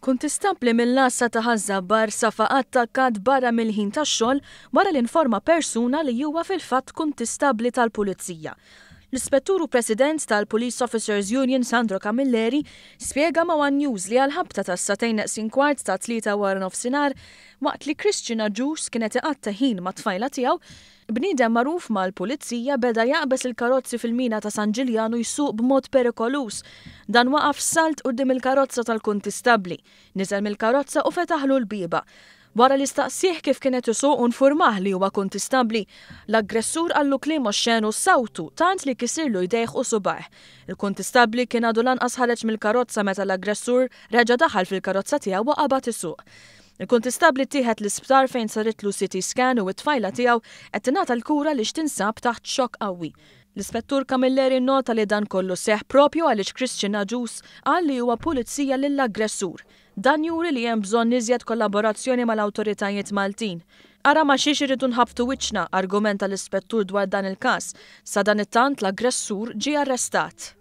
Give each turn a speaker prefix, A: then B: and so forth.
A: Kont istampli mill-lassa ta' ħażabbar safaqat takkat barra mill-ħin tax-xogħol wara l-informa persuna li huwa fil-fatt kuntistabli tal-Pulizija. L-Ispettur u President tal-Police Officers Union Sandro Camilleri spjega ma' One News li għal-ħabta ta' satejn naqsin kwart ta' 3 wara nofsinhar waqt li Christian Agius kienet iqatta ħin ma' tfajla tiegħu, bniedem magħruf mal-Pulizija beda jaqbes il-karozzi fil-mina ta' San Ġiljanu jsuq b'mod perikolus. Dan waqaf salt quddiem il-karozza tal-kuntistabli, niżel mill-karozza u fetaħlu l-biba. Wara li staqsih kif kienet isuq u nfurmah li huwa kuntistabli, l-aggressur qallu kliem oxxenu sawtu tant li kisirlu jdejh u subaħ. Il-kuntistabli kien għadu lanqas ħareġ mill-karozza meta l-aggressur reġa' daħal fil-karozza tiegħu u qabad isuq. Il-kuntistabli tieħed l-isptar fejn saritlu CT scan u t-tfajla tiegħu qed tingħata l-kura li x'tinsab taħt xokk qawwi. L-Ispettur Camilleri nota li dan kollu seħħ propju għaliex Christian Agius qal li huwa pulizija lill-aggressur. Dan juri li hemm bżonn iżjed kollaborazzjoni mal-awtoritajiet Maltin. Ara ma xiex irridu nħabtu wiċċna, argumenta l-Ispettur dwar dan il-każ. Sa dan it-tant l-aggressur ġie arrestat.